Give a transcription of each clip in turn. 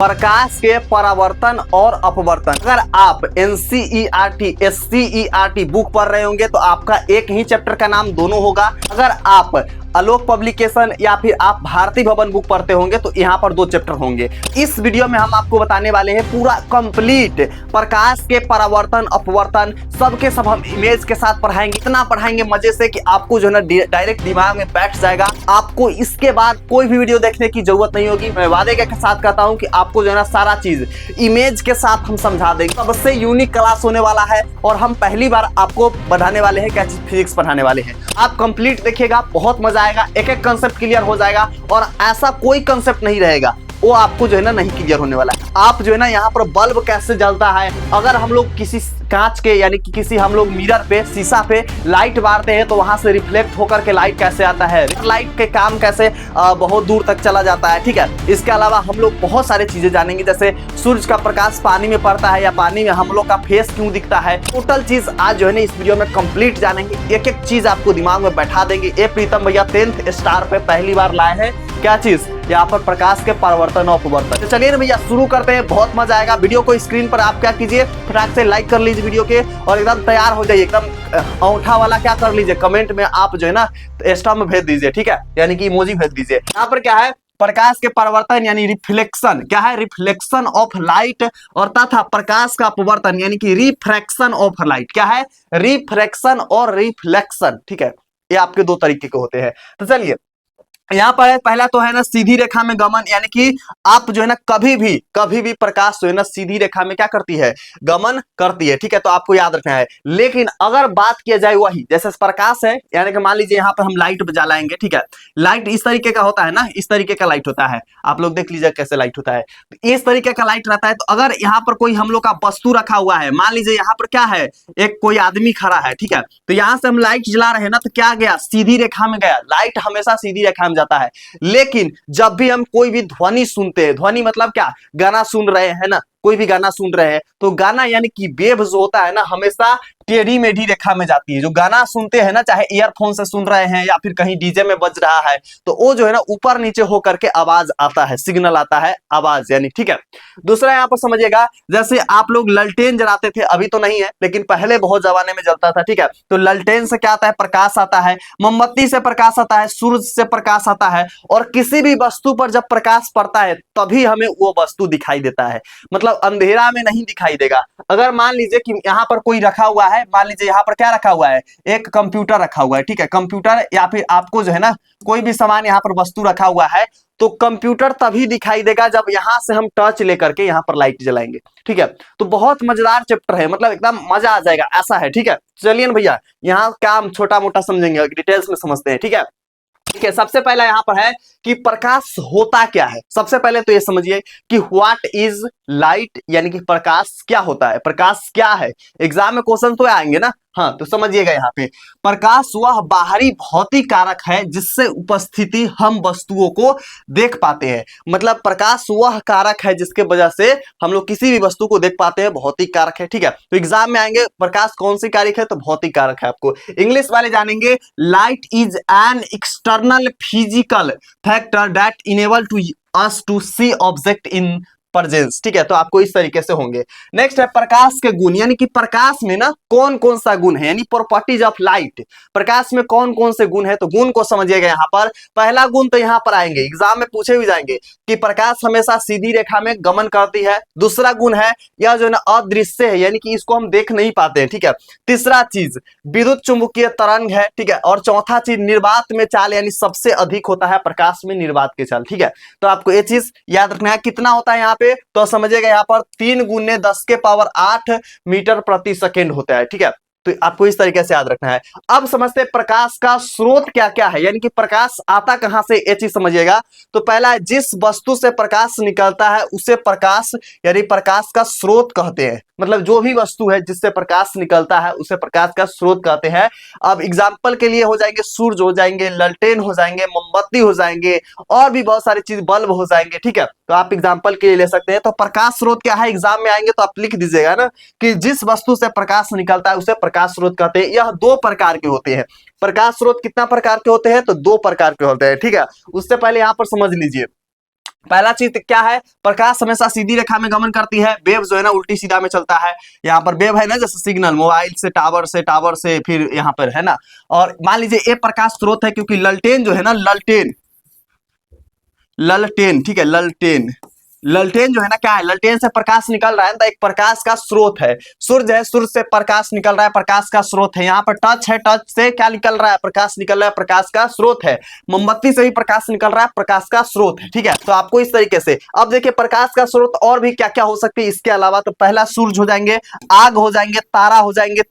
प्रकाश के परावर्तन और अपवर्तन। अगर आप एनसीईआरटी एससीईआरटी बुक पढ़ रहे होंगे तो आपका एक ही चैप्टर का नाम दोनों होगा। अगर आप आलोक पब्लिकेशन या फिर आप भारती भवन बुक पढ़ते होंगे तो यहाँ पर दो चैप्टर होंगे। इस वीडियो में हम आपको बताने वाले हैं पूरा कंप्लीट प्रकाश के परावर्तन अपवर्तन सबके सब हम इमेज के साथ पढ़ाएंगे। इतना पढ़ाएंगे मजे से कि आपको जो है ना डायरेक्ट दिमाग में बैठ जाएगा। आपको इसके बाद कोई भी वीडियो देखने की जरूरत नहीं होगी। मैं वादे के साथ कहता हूँ कि आपको जो है ना सारा चीज इमेज के साथ हम समझा देंगे। सबसे यूनिक क्लास होने वाला है और हम पहली बार आपको बढ़ाने वाले हैं क्या चीज, फिजिक्स पढ़ाने वाले हैं। आप कंप्लीट देखिएगा, बहुत मजा आएगा, एक एक कंसेप्ट क्लियर हो जाएगा और ऐसा कोई कंसेप्ट नहीं रहेगा वो आपको जो है ना नहीं क्लियर होने वाला है। आप जो है ना यहाँ पर बल्ब कैसे जलता है, अगर हम लोग किसी कांच के यानी कि किसी हम लोग मिरर पे शीशा पे लाइट मारते हैं तो वहां से रिफ्लेक्ट होकर के लाइट कैसे आता है, लाइट के काम कैसे बहुत दूर तक चला जाता है। ठीक है, इसके अलावा हम लोग बहुत सारी चीजें जानेंगे, जैसे सूर्य का प्रकाश पानी में पड़ता है या पानी में हम लोग का फेस क्यों दिखता है। टोटल चीज आज जो है ना इस वीडियो में कंप्लीट जानेंगे। एक एक चीज आपको दिमाग में बैठा देंगे। ये प्रीतम भैया 10th स्टार पे पहली बार लाए हैं क्या चीज, यहाँ पर प्रकाश के परावर्तन और अपवर्तन। तो चलिए ना भैया शुरू करते हैं, बहुत मजा आएगा। वीडियो को स्क्रीन पर आप क्या कीजिए, फटाक से लाइक कर लीजिए वीडियो के और एकदम तैयार हो जाइए। एकदम अंगूठा वाला क्या कर लीजिए, कमेंट में आप जो है ना एक्स्ट्रा में भेज दीजिए। ठीक है, यानी कि इमोजी भेज दीजिए। यहाँ पर क्या है, प्रकाश के परावर्तन यानी रिफ्लेक्शन, क्या है रिफ्लेक्शन ऑफ लाइट, और तथा प्रकाश का अपवर्तन यानी कि रिफ्रैक्शन ऑफ लाइट। क्या है, रिफ्रैक्शन और रिफ्लेक्शन। ठीक है, ये आपके दो तरीके के होते हैं। तो चलिए यहाँ पर पहला तो है ना सीधी रेखा में गमन, यानी कि आप जो है ना कभी भी प्रकाश जो है ना सीधी रेखा में क्या करती है, गमन करती है। ठीक है, तो आपको याद रखना है। लेकिन अगर बात किया जाए वही जैसे प्रकाश है, यानी कि मान लीजिए यहाँ पर हम लाइट जलाएंगे। ठीक है, लाइट इस तरीके का होता है ना, इस तरीके का लाइट होता है। आप लोग देख लीजिए कैसे लाइट होता है, इस तरीके का लाइट रहता है। तो अगर यहाँ पर कोई हम लोग का वस्तु रखा हुआ है, मान लीजिए यहाँ पर क्या है, एक कोई आदमी खड़ा है। ठीक है, तो यहाँ से हम लाइट जला रहे हैं ना, तो क्या गया, सीधी रेखा में गया। लाइट हमेशा सीधी रेखा में जाता है। लेकिन जब भी हम कोई भी ध्वनि सुनते हैं, ध्वनि मतलब क्या, गाना सुन रहे हैं ना, कोई भी गाना सुन रहे हैं, तो गाना यानी कि वेव जो होता है ना हमेशा टेढ़ी मेढ़ी रेखा में जाती है। जो गाना सुनते हैं ना, चाहे ईयरफोन से सुन रहे हैं या फिर कहीं डीजे में बज रहा है, तो वो जो है ना ऊपर नीचे होकर के आवाज आता है, सिग्नल आता है, आवाज यानी। ठीक है, दूसरा यहाँ पर समझिएगा, जैसे आप लोग ललटेन जलाते थे, अभी तो नहीं है लेकिन पहले बहुत जमाने में जलता था। ठीक है, तो ललटेन से क्या आता है, प्रकाश आता है। मोमबत्ती से प्रकाश आता है, सूरज से प्रकाश आता है। और किसी भी वस्तु पर जब प्रकाश पड़ता है तभी हमें वो वस्तु दिखाई देता है, मतलब अंधेरा में नहीं दिखाई देगा। अगर मान लीजिए कि यहाँ पर कोई रखा हुआ है, मान लीजिए यहाँ पर क्या रखा हुआ है, एक कंप्यूटर रखा हुआ है। ठीक है, कंप्यूटर या फिर आपको जो है ना कोई भी सामान यहाँ पर वस्तु रखा हुआ है, तो कंप्यूटर तभी दिखाई देगा जब यहां से हम टॉर्च लेकर के यहाँ पर लाइट जलाएंगे। ठीक है, तो बहुत मजेदार चैप्टर है, मतलब एकदम मजा आ जाएगा ऐसा है। ठीक है, चलिए ना भैया यहाँ क्या हम छोटा मोटा समझेंगे, डिटेल्स में समझते हैं। ठीक है, ठीक है, सबसे पहला यहाँ पर है कि प्रकाश होता क्या है। सबसे पहले तो ये समझिए कि व्हाट इज लाइट, यानी कि प्रकाश क्या होता है, प्रकाश क्या है। एग्जाम में क्वेश्चन तो आएंगे ना, हाँ, तो समझिएगा यहाँ पे प्रकाश वह बाहरी भौतिक कारक है जिससे उपस्थिति हम वस्तुओं को देख पाते हैं। मतलब प्रकाश वह कारक है जिसके वजह से हम लोग किसी भी वस्तु को देख पाते हैं, भौतिक कारक है। ठीक है, तो एग्जाम में आएंगे प्रकाश कौन सी कारक है, तो भौतिक कारक है। आपको इंग्लिश वाले जानेंगे light is an external physical factor that enable to us to see object in presence. ठीक है, तो आपको इस तरीके से होंगे। नेक्स्ट है प्रकाश के गुण, यानी कि प्रकाश में ना कौन कौन सा गुण है, यानी प्रॉपर्टीज ऑफ लाइट, प्रकाश में कौन कौन से गुण है। तो गुण को समझिएगा यहाँ पर। पहला गुण तो यहाँ पर आएंगे, एग्जाम में पूछे भी जाएंगे कि प्रकाश हमेशा सीधी रेखा में गमन करती है। दूसरा गुण है यह जो है ना अदृश्य है, यानी कि इसको हम देख नहीं पाते हैं। ठीक है, तीसरा चीज विद्युत चुंबकीय तरंग है। ठीक है, और चौथा चीज निर्वात में चाल, यानी सबसे अधिक होता है प्रकाश में निर्वात के चाल। ठीक है, तो आपको ये चीज याद रखना है। कितना होता है यहाँ पे, तो समझिएगा यहाँ पर 3 गुने 10 के पावर 8 मीटर प्रति सेकेंड होता है। ठीक है, तो आपको इस तरीके से याद रखना है। अब समझते हैं प्रकाश का स्रोत क्या क्या है, यानी कि प्रकाश आता कहां से, ये चीज समझिएगा। तो पहला है जिस वस्तु से प्रकाश निकलता है उसे प्रकाश यानी प्रकाश का स्रोत कहते हैं। मतलब जो भी वस्तु है जिससे प्रकाश निकलता है उसे प्रकाश का स्रोत कहते हैं। अब एग्जाम्पल के लिए हो जाएंगे सूरज हो जाएंगे, ललटेन हो जाएंगे, मोमबत्ती हो जाएंगे, और भी बहुत सारी चीज, बल्ब हो जाएंगे। ठीक है, तो आप एग्जाम्पल के लिए ले सकते हैं। तो प्रकाश स्रोत क्या है, एग्जाम में आएंगे तो आप लिख दीजिएगा ना कि जिस वस्तु से प्रकाश निकलता है उसे प्रकाश स्रोत कहते हैं। यह 2 प्रकार के होते हैं। प्रकाश स्रोत कितना प्रकार के होते हैं, तो 2 प्रकार के होते हैं। ठीक है, उससे पहले यहाँ पर समझ लीजिए पहला चीज क्या है, प्रकाश हमेशा सीधी रेखा में गमन करती है, वेव जो है ना उल्टी सीधा में चलता है। यहाँ पर वेव है ना, जैसे सिग्नल मोबाइल से टावर से फिर यहाँ पर है ना। और मान लीजिए ये प्रकाश स्रोत है, क्योंकि ललटेन जो है ना, ललटेन ललटेन ठीक है, ललटेन ललटेन जो है ना क्या है, ललटेन से प्रकाश निकल रहा है तो एक प्रकाश का स्रोत है। सूर्य है, सूर्य से प्रकाश निकल रहा है, प्रकाश का स्रोत है। यहाँ पर टच है, टच से क्या निकल रहा है, प्रकाश निकल रहा है, प्रकाश का स्रोत है। मोमबत्ती से भी प्रकाश निकल रहा है, प्रकाश का स्रोत है। ठीक है, तो आपको इस तरीके से अब देखिए प्रकाश का स्रोत और भी क्या क्या हो सकती है इसके अलावा। तो पहला सूरज हो जाएंगे, आग हो जाएंगे, तारा हो जाएंगे,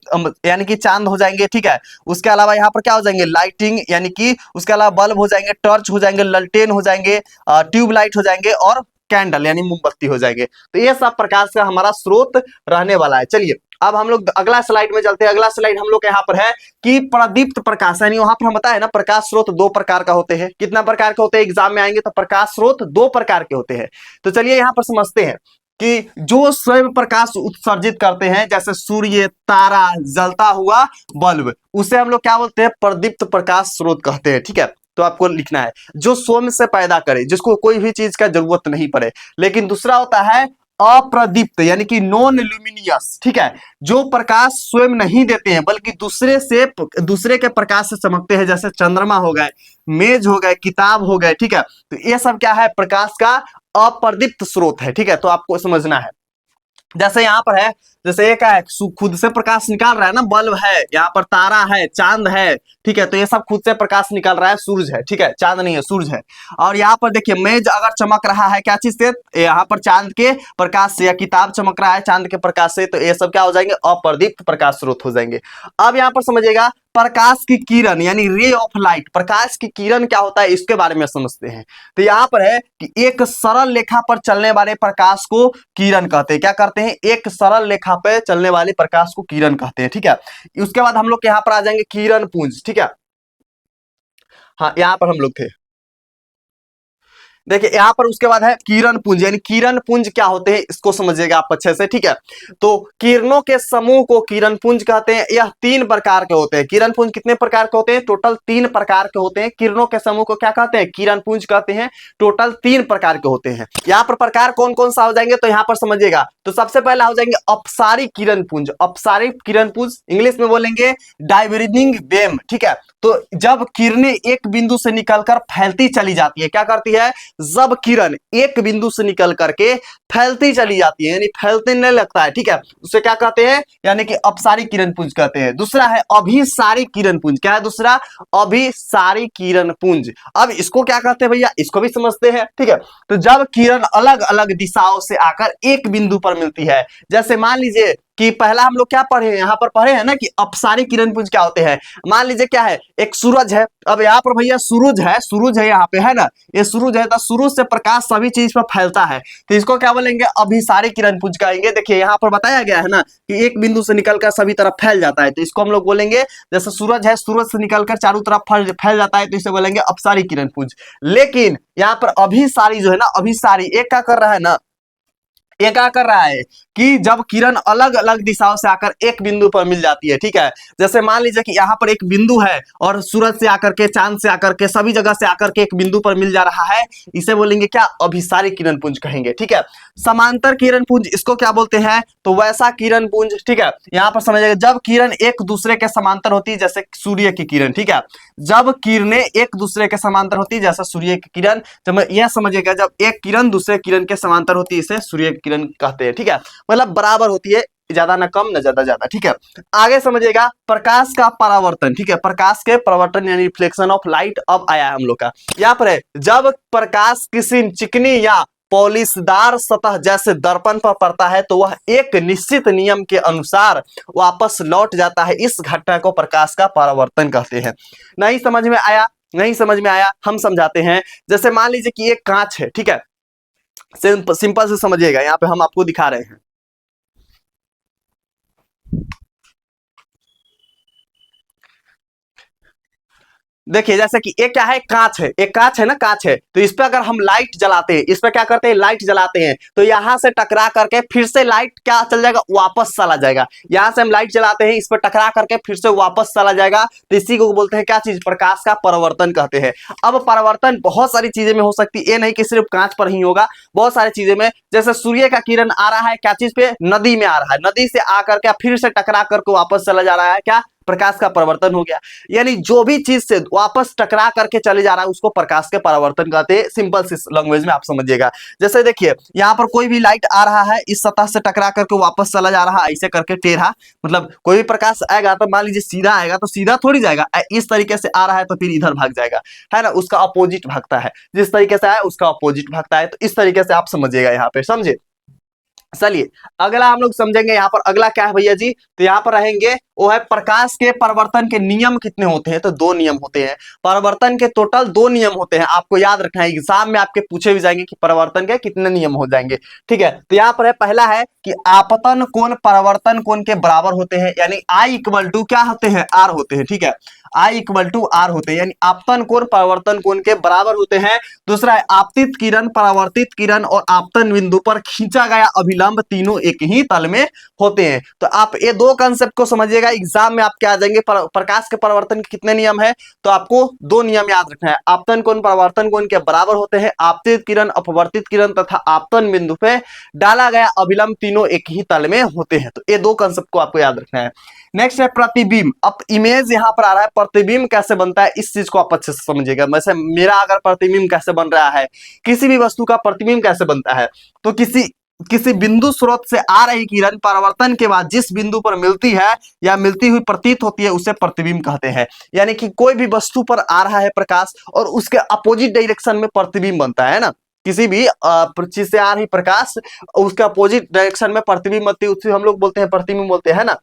यानी कि चांद हो जाएंगे। ठीक है, उसके अलावा यहाँ पर क्या हो जाएंगे, लाइटिंग, यानी कि उसके अलावा बल्ब हो जाएंगे, टॉर्च हो जाएंगे, ललटेन हो जाएंगे, ट्यूबलाइट हो जाएंगे और कैंडल यानी मोमबत्ती हो जाएंगे। तो ये सब प्रकाश का हमारा स्रोत रहने वाला है। चलिए अब हम लोग अगला स्लाइड में चलते हैं। अगला स्लाइड हम लोग यहाँ पर है कि प्रदीप्त प्रकाश, यानी वहां पर हम बताए ना प्रकाश स्रोत दो प्रकार का होते हैं। कितना प्रकार के होते हैं, एग्जाम में आएंगे तो प्रकाश स्रोत दो प्रकार के होते हैं। तो चलिए यहाँ पर समझते हैं कि जो स्वयं प्रकाश उत्सर्जित करते हैं, जैसे सूर्य, तारा, जलता हुआ बल्ब, उसे हम लोग क्या बोलते हैं, प्रदीप्त प्रकाश स्रोत कहते हैं। ठीक है, तो आपको लिखना है जो स्वयं से पैदा करे, जिसको कोई भी चीज का जरूरत नहीं पड़े। लेकिन दूसरा होता है अप्रदीप्त, यानी कि नॉन ल्यूमिनियस। ठीक है, जो प्रकाश स्वयं नहीं देते हैं बल्कि दूसरे के प्रकाश से चमकते हैं, जैसे चंद्रमा हो गए, मेज हो गए, किताब हो गए। ठीक है, तो ये सब क्या है, प्रकाश का अप्रदीप्त स्रोत है। ठीक है, तो आपको समझना है। जैसे यहाँ पर है, जैसे ये क्या है, खुद से प्रकाश निकाल रहा है ना, बल्ब है, यहाँ पर तारा है, चांद है। ठीक है, तो ये सब खुद से प्रकाश निकाल रहा है, सूरज है। ठीक है, चांद नहीं है, सूरज है। और यहाँ पर देखिए मेज अगर चमक रहा है क्या चीज से, यहाँ पर चांद के प्रकाश से, या किताब चमक रहा है चांद के प्रकाश से, तो ये सब क्या हो जाएंगे, अप्रदीप्त प्रकाश स्रोत हो जाएंगे। अब यहाँ पर समझिएगा प्रकाश की किरण यानी रे ऑफ लाइट, प्रकाश की किरण क्या होता है इसके बारे में समझते हैं। तो यहाँ पर है कि एक सरल रेखा पर चलने वाले प्रकाश को किरण कहते हैं। क्या करते हैं, एक सरल रेखा पे चलने वाले प्रकाश को किरण कहते हैं। ठीक है, उसके बाद हम लोग यहाँ पर आ जाएंगे किरण पुंज। ठीक है, हाँ यहाँ पर हम लोग थे। देखिए यहाँ पर उसके बाद है किरण पुंज, यानी किरण पुंज क्या होते हैं इसको समझिएगा आप अच्छे से। ठीक है, तो किरणों के समूह को किरण पुंज कहते हैं। यह तीन प्रकार के होते हैं। किरण पुंज कितने प्रकार के होते हैं, टोटल तीन प्रकार के होते हैं। किरणों के समूह को क्या कहते हैं, किरण पुंज कहते हैं। टोटल तीन प्रकार के होते हैं। यहाँ पर प्रकार कौन कौन सा हो जाएंगे, तो यहाँ पर समझिएगा। तो सबसे पहला हो जाएंगे अपसारी किरण पुंज। अपसारी किरण पुंज इंग्लिश में बोलेंगे डाइवर्जिंग बेम। ठीक है, तो जब किरणें एक बिंदु से निकलकर फैलती चली जाती है, क्या करती है, जब किरण एक बिंदु से निकल करके फैलती चली जाती है, यानी फैलते नहीं लगता है। ठीक है, उसे क्या कहते हैं, यानी कि अपसारी किरण पुंज कहते हैं। दूसरा है अभिसारी किरण पुंज। क्या है दूसरा, अभिसारी किरण पुंज। अब इसको क्या कहते हैं भैया, इसको भी समझते हैं। ठीक है, तो जब किरण अलग अलग दिशाओं से आकर एक बिंदु पर मिलती है, जैसे मान लीजिए कि पहला हम लोग क्या पढ़े हैं, यहाँ पर पढ़े हैं ना कि अपसारी किरण पुंज क्या होते हैं। मान लीजिए क्या है, एक सूरज है। अब यहाँ पर भैया सूरज है यहाँ पे है ना, ये सूरज है, तो सूरज से प्रकाश सभी चीज पर फैलता है, तो इसको क्या बोलेंगे, अभिसारी किरण पुंज कहेंगे। देखिए यहाँ पर बताया गया है ना कि एक बिंदु से निकलकर सभी तरफ फैल जाता है, तो इसको हम लोग बोलेंगे, जैसे सूरज है, सूरज से निकलकर चारों तरफ फैल जाता है, तो इसे बोलेंगे अपसारी किरण पुंज। लेकिन यहाँ पर अभिसारी जो है ना, अभिसारी एक क्या कर रहा है ना, ये क्या कर रहा है कि जब किरण अलग अलग दिशाओं से आकर एक बिंदु पर मिल जाती है। ठीक है, जैसे मान लीजिए कि यहाँ पर एक बिंदु है और सूरज से आकर के, चांद से आकर के, सभी जगह से आकर के एक बिंदु पर मिल जा रहा है, इसे बोलेंगे क्या, अभिसारी किरण पुंज कहेंगे। ठीक है, समांतर किरण पुंज इसको क्या बोलते हैं, तो वैसा किरण पुंज। ठीक है, यहाँ पर समझिएगा जब किरण एक दूसरे के समांतर होती है, जैसे सूर्य की किरण। ठीक है, जब किरणें एक दूसरे के समांतर होती है, जैसे सूर्य की किरण, जब यह समझिएगा जब एक किरण दूसरे किरण के समांतर होती है, इसे सूर्य की किरण कहते हैं। ठीक है, मतलब बराबर होती है, ज्यादा ना कम ना ज्यादा। ठीक है, आगे समझिएगा प्रकाश का परावर्तन। ठीक है, प्रकाश के परावर्तन यानी रिफ्लेक्शन ऑफ लाइट अब आया है हम लोग का। यहाँ पर है जब प्रकाश किसी चिकनी या पॉलिशदार सतह जैसे दर्पण पर पड़ता है, तो वह एक निश्चित नियम के अनुसार वापस लौट जाता है। इस घटना को प्रकाश का परावर्तन कहते हैं। नहीं समझ में आया, नहीं समझ में आया, हम समझाते हैं। जैसे मान लीजिए कि एक कांच है। ठीक है, सिंपल से समझिएगा, यहाँ पे हम आपको दिखा रहे हैं। देखिए जैसे कि एक क्या है, कांच है, एक कांच है ना, कांच है, तो इस पे अगर हम लाइट जलाते हैं, इस पे क्या करते हैं, लाइट जलाते हैं, तो यहां से टकरा करके फिर से लाइट क्या चल जाएगा, वापस चला जाएगा। यहां से हम लाइट जलाते हैं, इस पर टकरा करके फिर से वापस चला जाएगा, तो इसी को बोलते हैं क्या चीज, प्रकाश का परावर्तन कहते हैं। अब परावर्तन बहुत सारी चीजें में हो सकती है, ये नहीं कि सिर्फ कांच पर ही होगा, बहुत सारी चीजें में, जैसे सूर्य का किरण आ रहा है क्या चीज पे, नदी में आ रहा है, नदी से आकर के फिर से टकरा करके वापस चला जा रहा है, क्या, प्रकाश का परावर्तन हो गया। यानी जो भी चीज से वापस टकरा करके चले जा रहा है उसको प्रकाश के परावर्तन कहते हैं, सिंपल सी लैंग्वेज में आप समझिएगा। जैसे देखिए यहाँ पर कोई भी लाइट आ रहा है, इस सतह से टकरा करके वापस चला जा रहा है, ऐसे करके टेढ़ा, मतलब कोई भी प्रकाश आएगा तो मान लीजिए सीधा आएगा तो सीधा थोड़ी जाएगा, इस तरीके से आ रहा है तो फिर इधर भाग जाएगा, है ना, उसका अपोजिट भागता है, जिस तरीके से आया उसका अपोजिट भागता है। तो इस तरीके से आप समझिएगा यहाँ पे, समझे। चलिए अगला हम लोग समझेंगे यहाँ पर, अगला क्या है भैया जी, तो यहाँ पर रहेंगे वो है प्रकाश के परिवर्तन के नियम कितने होते हैं, तो दो नियम होते हैं। परिवर्तन के टोटल दो नियम होते हैं, आपको याद रखना है, एग्जाम में आपके पूछे भी जाएंगे कि परिवर्तन के कितने नियम हो जाएंगे, ठीक है। तो यहाँ पर है, पहला है कि आपतन कोण परावर्तन कोण के बराबर होते हैं, यानी आई इक्वल टू क्या होते हैं, आर होते हैं, ठीक है, आई इक्वल टू आर होते हैं, यानी आपतन कोण परावर्तन कोण के बराबर होते हैं। दूसरा है आपतित किरण, परावर्तित किरण और आपतन बिंदु पर खींचा गया अभिलंब तीनों एक ही तल में होते हैं। तो आप ये दो कंसेप्ट को समझिएगा, एग्जाम में आपके आ जाएंगे। प्रकाश के परावर्तन के कितने नियम है, तो आपको दो नियम याद रखना है, आपतन कोण परावर्तन कोण के बराबर होते हैं, आपतित किरण अपवर्तित किरण तथा आपतन बिंदु पे डाला गया अभिलंब तीनों एक ही तल में होते हैं। तो ये दो कंसेप्ट को आपको याद रखना है। नेक्स्ट है प्रतिबिंब। अब इमेज यहां पर आ रहा है, प्रतिबिंब कैसे बनता है इस चीज को आप अच्छे से समझिएगा। वैसे मेरा अगर प्रतिबिंब कैसे बन रहा है, किसी भी वस्तु का प्रतिबिंब कैसे बनता है, तो किसी बिंदु स्रोत से आ रही किरण परावर्तन के बाद जिस बिंदु पर मिलती है या मिलती हुई प्रतीत होती है उसे प्रतिबिंब कहते हैं। यानी कि कोई भी वस्तु पर आ रहा है प्रकाश और उसके अपोजिट डायरेक्शन में प्रतिबिंब बनता है ना, किसी भी चीज से आ रही प्रकाश उसके अपोजिट डायरेक्शन में प्रतिबिंब बनती है, उसे हम लोग बोलते हैं प्रतिबिंब बोलते हैं ना।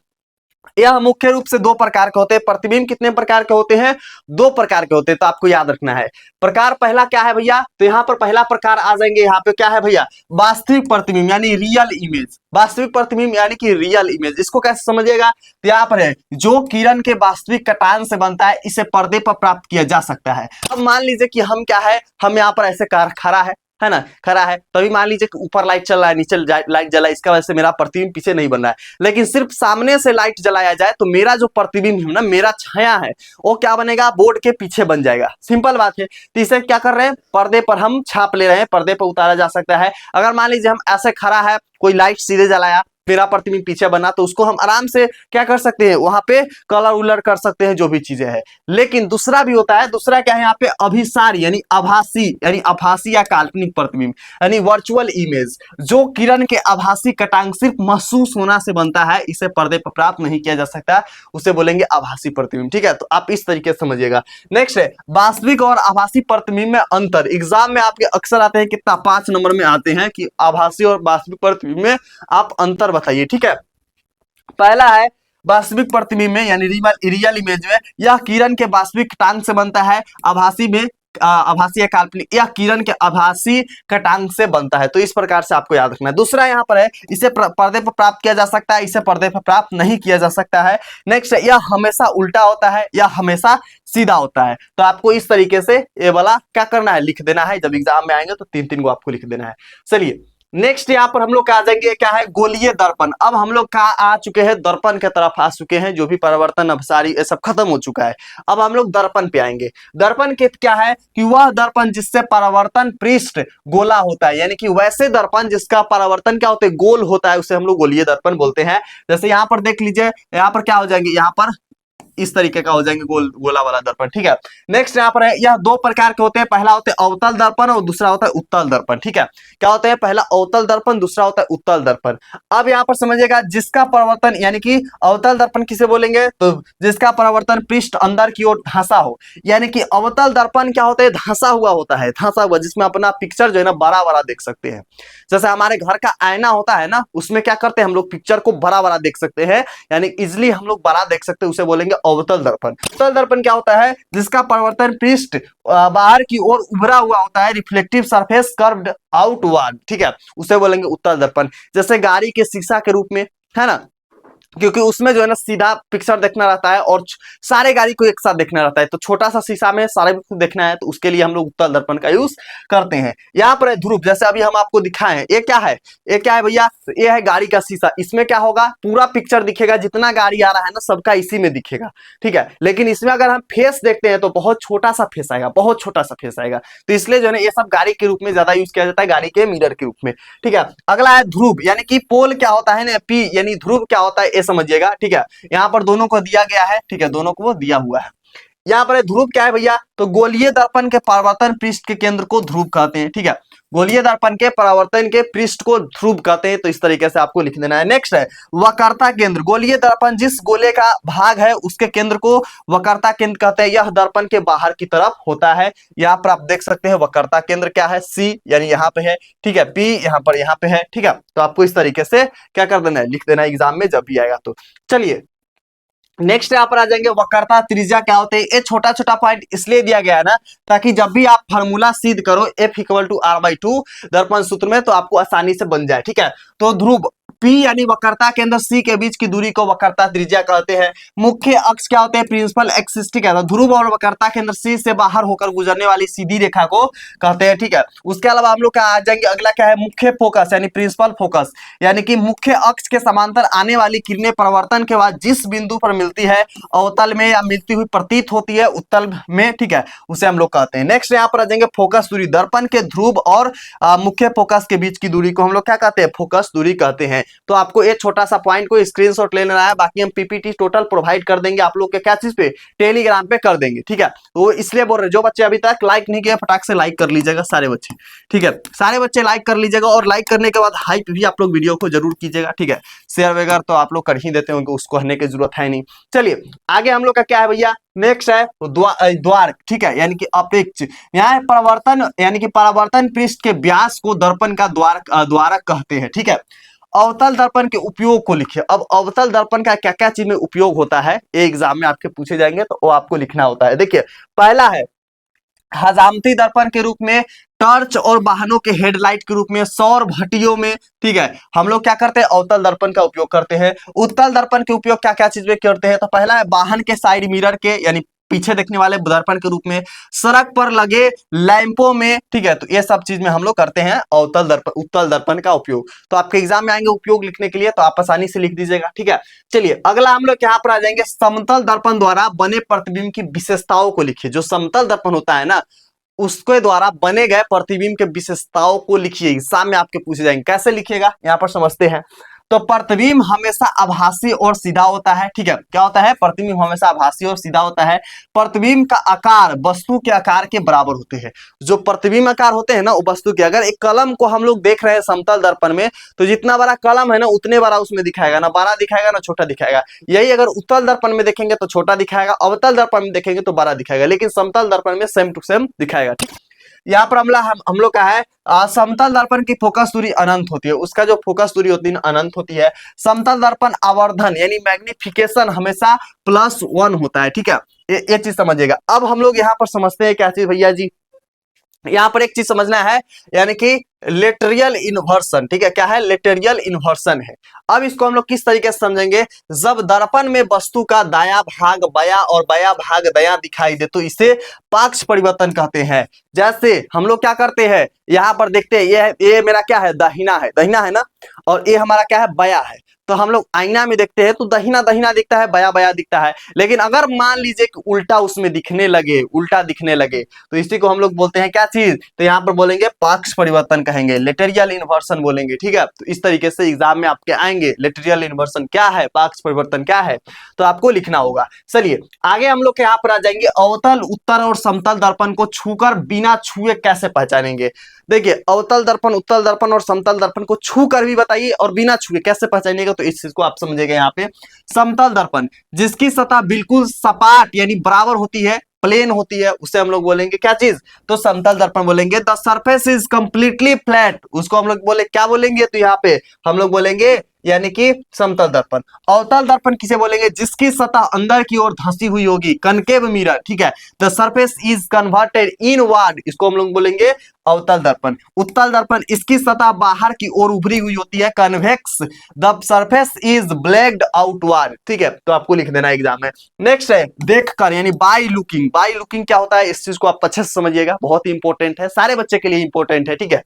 यह मुख्य रूप से दो प्रकार के होते हैं। प्रतिबिंब कितने प्रकार के होते हैं, दो प्रकार के होते हैं, तो आपको याद रखना है। प्रकार पहला क्या है भैया, तो यहाँ पर पहला प्रकार आ जाएंगे, यहाँ पे क्या है भैया, वास्तविक प्रतिबिंब यानी रियल इमेज। वास्तविक प्रतिबिंब यानी कि रियल इमेज, इसको कैसे समझिएगा, तो यहाँ पर है जो किरण के वास्तविक कटान से बनता है इसे पर्दे पर प्राप्त किया जा सकता है। अब मान लीजिए कि हम क्या है, हम यहाँ पर ऐसे कार खड़ा है ना, खड़ा है, तभी मान लीजिए कि ऊपर लाइट चल रहा है, नीचे लाइट जला है, इसका वजह से मेरा प्रतिबिंब पीछे नहीं बन रहा है। लेकिन सिर्फ सामने से लाइट जलाया जाए तो मेरा जो प्रतिबिंब है ना, मेरा छाया है, वो क्या बनेगा, बोर्ड के पीछे बन जाएगा। सिंपल बात है। तो इसे क्या कर रहे हैं, पर्दे पर हम छाप ले रहे हैं, पर्दे पर उतारा जा सकता है। अगर मान लीजिए हम ऐसे खड़ा है, कोई लाइट सीधे जलाया, मेरा प्रतिबिंब पीछे बना, तो उसको हम आराम से क्या कर सकते हैं, वहां पे कलर उलर कर सकते हैं, जो भी चीजें हैं। लेकिन दूसरा भी होता है, दूसरा क्या है यहाँ पे, अभिसारी यानी आभासी या काल्पनिक प्रतिबिंब यानी वर्चुअल इमेज। जो किरण के आभासी कटांक सिर्फ महसूस होना से बनता है, इसे पर्दे पर प्राप्त नहीं किया जा सकता, उसे बोलेंगे आभासी प्रतिबिंब, ठीक है। तो आप इस तरीके से समझिएगा। नेक्स्ट है वास्तविक और आभासी प्रतिबिंब में अंतर। एग्जाम में आपके अक्सर आते हैं, कितना 5 नंबर में आते हैं कि आभासी और वास्तविक प्रतिबिंब में आप अंतर बताइए, ठीक है। पहला है वास्तविक प्रतिबिंब में यानी रियल इमेज में यह किरण के वास्तविक कटांक से बनता है, आभासी में आभासी या काल्पनिक या किरण के आभासी कटांक से बनता है। तो इस प्रकार से आपको याद रखना है। दूसरा यहाँ पर है, इसे पर्दे पर प्राप्त किया जा सकता है, इसे पर्दे पर प्राप्त नहीं किया जा सकता है। नेक्स्ट है यह हमेशा उल्टा होता है या हमेशा सीधा होता है। तो आपको इस तरीके से ये वाला क्या करना है, लिख देना है। जब एग्जाम में आएंगे तो 3-3 को आपको लिख देना है। चलिए नेक्स्ट यहाँ पर हम लोग आ जाएंगे, क्या है, गोलीय दर्पण। अब हम लोग कहाँ आ चुके हैं, दर्पण के तरफ आ चुके हैं। जो भी परिवर्तन अपसारी ये सब खत्म हो चुका है। अब हम लोग दर्पण पे आएंगे। दर्पण के क्या है कि वह दर्पण जिससे परावर्तन पृष्ठ गोला होता है, यानी कि वैसे दर्पण जिसका परावर्तन क्या होता है, गोल होता है, उसे हम लोग गोलीय दर्पण बोलते हैं। जैसे यहाँ पर देख लीजिए, यहाँ पर क्या हो जाएंगे, यहाँ पर इस तरीके का हो जाएंगे, गोला वाला दर्पण, ठीक है। नेक्स्ट यहाँ पर है, यह दो प्रकार के होते हैं। पहला होता है अवतल दर्पण और दूसरा होता है उत्तल दर्पण, ठीक है। क्या होता है, पहला अवतल दर्पण, दूसरा होता है उत्तल दर्पण। अब यहाँ पर समझिएगा, जिसका परावर्तन यानी कि अवतल दर्पण किसे बोलेंगे, तो जिसका परावर्तन पृष्ठ अंदर की ओर धंसा हो। यानी कि अवतल दर्पण क्या होता है, धंसा हुआ होता है, धंसा हुआ, जिसमें अपना पिक्चर जो है ना बड़ा बड़ा देख सकते हैं। जैसे हमारे घर का आईना होता है ना, उसमें क्या करते हैं हम लोग, पिक्चर को बड़ा बड़ा देख सकते हैं, यानी इजिली हम लोग बड़ा देख सकते हैं, उसे बोलेंगे अवतल दर्पण। उत्तल दर्पण क्या होता है, जिसका परावर्तन पृष्ठ बाहर की ओर उभरा हुआ होता है, रिफ्लेक्टिव सरफेस कर्व्ड आउटवर्ड, ठीक है, उसे बोलेंगे उत्तल दर्पण। जैसे गाड़ी के शीशा के रूप में, है ना, क्योंकि उसमें जो है ना सीधा पिक्चर देखना रहता है और सारे गाड़ी को एक साथ देखना रहता है, तो छोटा सा शीशा में सारे को देखना है, तो उसके लिए हम लोग उत्तल दर्पण का यूज करते हैं। यहाँ पर है ध्रुव, जैसे अभी हम आपको दिखाए हैं, ये क्या है, ये क्या है भैया, ये है गाड़ी का शीशा। इसमें क्या होगा, पूरा पिक्चर दिखेगा, जितना गाड़ी आ रहा है ना सबका इसी में दिखेगा, ठीक है। लेकिन इसमें अगर हम फेस देखते हैं तो बहुत छोटा सा फेस आएगा, बहुत छोटा सा फेस आएगा, तो इसलिए जो है ये सब गाड़ी के रूप में ज्यादा यूज किया जाता है, गाड़ी के मिरर के रूप में, ठीक है। अगला है ध्रुव, यानी कि पोल क्या होता है ना, पी, यानी ध्रुव क्या होता है ये समझिएगा, ठीक है। यहाँ पर दोनों को दिया गया है, ठीक है, दोनों को वो दिया हुआ है। यहाँ पर ध्रुव क्या है भैया, तो गोलीय दर्पण के परावर्तन पृष्ठ के केंद्र को ध्रुव कहते हैं, ठीक है। गोलीय दर्पण के परावर्तन के पृष्ठ को ध्रुव कहते हैं, तो इस तरीके से आपको लिख देना है। नेक्स्ट है वक्रता केंद्र, गोलीय दर्पण जिस गोले का भाग है उसके केंद्र को वक्रता केंद्र कहते हैं, यह दर्पण के बाहर की तरफ होता है। यहाँ पर आप देख सकते हैं वक्रता केंद्र क्या है, सी, यानी यहाँ पे है, ठीक है, पी यहाँ पे है, ठीक है। तो आपको इस तरीके से क्या कर देना है, लिख देना है एग्जाम में जब भी आएगा तो। चलिए नेक्स्ट यहाँ पर आ जाएंगे वक्रता त्रिज्या क्या होते हैं। ये छोटा छोटा पॉइंट इसलिए दिया गया है ना, ताकि जब भी आप फार्मूला सिद्ध करो F=R/2 दर्पण सूत्र में, तो आपको आसानी से बन जाए, ठीक है। तो ध्रुव P यानी वक्रता केंद्र C के बीच की दूरी को वक्रता त्रिज्या कहते हैं। मुख्य अक्ष क्या होते हैं, प्रिंसिपल एक्सिस, ठीक है। तो ध्रुव और वक्रता केंद्र C से बाहर होकर गुजरने वाली सीधी रेखा को कहते हैं, ठीक है। उसके अलावा हम लोग क्या आ जाएंगे, अगला क्या है, मुख्य फोकस यानी प्रिंसिपल फोकस, यानी कि मुख्य अक्ष के समांतर आने वाली किरणें परावर्तन के बाद जिस बिंदु पर मिलती है अवतल में या मिलती हुई प्रतीत होती है उत्तल में, ठीक है, उसे हम लोग कहते हैं। नेक्स्ट यहाँ पर आ जाएंगे फोकस दूरी, दर्पण के ध्रुव और मुख्य फोकस के बीच की दूरी को हम लोग क्या कहते हैं, फोकस दूरी कहते हैं। तो आपको ये छोटा सा पॉइंट को स्क्रीनशॉट ले लेना है, बाकी हम पीपीटी टोटल प्रोवाइड कर देंगे आप लोग के क्या चीज पे, टेलीग्राम पे कर देंगे, ठीक है। तो इसलिए बोल रहे जो बच्चे अभी तक लाइक नहीं किए फटाक से लाइक कर लीजिएगा सारे बच्चे, ठीक है, सारे बच्चे लाइक कर लीजिएगा। और लाइक करने के बाद हाइप भी आप लोग वीडियो को जरूर कीजिएगा, ठीक है। शेयर वगैरह तो आप लोग कर ही देते होंगे, उसको करने की जरूरत है नहीं। चलिए आगे हम लोग का क्या है भैया, नेक्स्ट है द्वार, ठीक है, यानी कि अपेक्ष। यहाँ है परावर्तन, यानी कि परावर्तन पृष्ठ के व्यास को दर्पण का द्वारक कहते हैं, ठीक है। अवतल दर्पण के उपयोग को लिखिए। अब अवतल दर्पण का क्या क्या चीज में उपयोग होता है, ये एग्जाम में आपके पूछे जाएंगे, तो वो आपको लिखना होता है। देखिए पहला है हजामती दर्पण के रूप में, टॉर्च और वाहनों के हेडलाइट के रूप में, सौर भट्टियों में, ठीक है, हम लोग क्या करते हैं, अवतल दर्पण का उपयोग करते हैं। उत्तल दर्पण के उपयोग क्या क्या चीज में करते हैं, तो पहला है वाहन के साइड मिरर के यानी पीछे देखने वाले दर्पण के रूप में, सड़क पर लगे लैंपों में, ठीक है, तो ये सब चीज में हम लोग करते हैं अवतल दर्पण उत्तल दर्पण का उपयोग। तो आपके एग्जाम में आएंगे उपयोग लिखने के लिए, तो आप आसानी से लिख दीजिएगा, ठीक है। चलिए अगला हम लोग यहाँ पर आ जाएंगे समतल दर्पण द्वारा बने प्रतिबिंब की विशेषताओं को लिखिए। जो समतल दर्पण होता है ना, उसके द्वारा बने गए प्रतिबिंब के विशेषताओं को लिखिए, एग्जाम में आपके पूछे जाएंगे। कैसे लिखिएगा यहाँ पर समझते हैं। तो प्रतिबिंब हमेशा आभासी और सीधा होता है, ठीक है। क्या होता है, प्रतिबिंब हमेशा आभासी और सीधा होता है। प्रतिबिंब का आकार वस्तु के आकार के बराबर होते हैं। जो प्रतिबिंब आकार होते हैं ना, वो वस्तु के, अगर एक कलम को हम लोग देख रहे हैं समतल दर्पण में, तो जितना बड़ा कलम है ना उतने बड़ा उसमें दिखाएगा, ना बड़ा दिखाएगा ना छोटा दिखाएगा। यही अगर उत्तल दर्पण में देखेंगे तो छोटा दिखाएगा, अवतल दर्पण में देखेंगे तो बड़ा दिखाएगा, लेकिन समतल दर्पण में सेम टू सेम दिखाएगा, ठीक। यहाँ पर हम लोग का है समतल दर्पण की फोकस दूरी अनंत होती है, उसका जो फोकस दूरी होती है अनंत होती है। समतल दर्पण आवर्धन यानी मैग्निफिकेशन हमेशा +1 होता है, ठीक है, ये चीज समझिएगा। अब हम लोग यहाँ पर समझते हैं क्या चीज भैया जी, यहाँ पर एक चीज समझना है, यानी कि लेटरियल इन्वर्सन, ठीक है, क्या है, लेटरियल इन्वर्सन है। अब इसको हम लोग किस तरीके से समझेंगे, जब दर्पण में वस्तु का दायां भाग बायां और बायां भाग दायां दिखाई दे तो इसे पाक्ष परिवर्तन कहते हैं। जैसे हम लोग क्या करते हैं, यहाँ पर देखते हैं ये मेरा क्या है, दहिना है ना, और ये हमारा क्या है, बायां है। तो हम लोग आईना में देखते हैं तो दहिना दहिना दिखता है, बाया बाया दिखता है। लेकिन अगर मान लीजिए कि उल्टा उसमें दिखने लगे, उल्टा दिखने लगे, तो इसी को हम लोग बोलते हैं क्या चीज, तो यहाँ पर बोलेंगे पाक्ष परिवर्तन कहेंगे, लेटरियल इन्वर्सन बोलेंगे, ठीक है। तो इस तरीके से एग्जाम में आपके आएंगे लेटरियल इन्वर्सन क्या है, पाक्ष परिवर्तन क्या है, तो आपको लिखना होगा। चलिए आगे हम लोग यहाँ पर आ जाएंगे अवतल उत्तर और समतल दर्पण को छूकर बिना छुए कैसे पहचानेंगे। देखिए अवतल दर्पण, उत्तल दर्पण और समतल दर्पण को छू कर भी बताइए और बिना छुए कैसे पहचानिएगा, तो इस चीज को आप समझिएगा। यहाँ पे समतल दर्पण जिसकी सतह बिल्कुल सपाट यानी बराबर होती है, प्लेन होती है, उसे हम लोग बोलेंगे क्या चीज, तो समतल दर्पण बोलेंगे। The surface is completely flat, उसको हम लोग बोले क्या बोलेंगे, तो यहाँ पे हम लोग बोलेंगे यानी कि समतल दर्पण। अवतल दर्पण किसे बोलेंगे? जिसकी सतह अंदर की ओर धंसी हुई होगी। कनकेव मिरर, ठीक है, the surface is converted inward, इसको हम लोग बोलेंगे अवतल दर्पण। उत्तल दर्पण, इसकी सतह बाहर की ओर उभरी हुई होती है। Convex, the surface is blacked outward, ठीक है, तो आपको लिख देना एग्जाम में। नेक्स्ट है देखकर, यानी बाय लुकिंग। बाय लुकिंग क्या होता है, इस चीज को आप अच्छे से समझिएगा, बहुत ही इंपॉर्टेंट है, सारे बच्चे के लिए इंपॉर्टेंट है, ठीक है।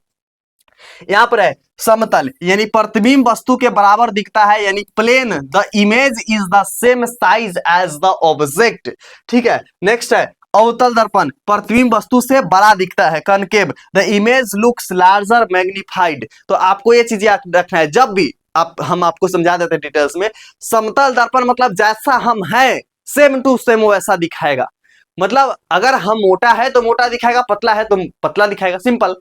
यहां पर है समतल, यानी प्रतिबिंब वस्तु के बराबर दिखता है, यानी plane, the image is the same size as the object, ठीक है। नेक्स्ट है अवतल दर्पण, प्रतिबिंब वस्तु से बड़ा दिखता है। Concave, the image looks larger magnified. तो आपको ये चीज याद रखना है, जब भी हम आपको समझा देते हैं डिटेल्स में। समतल दर्पण मतलब जैसा हम हैं सेम टू सेम वैसा दिखाएगा। मतलब अगर हम मोटा है तो मोटा दिखाएगा, पतला है तो पतला दिखाएगा, सिंपल।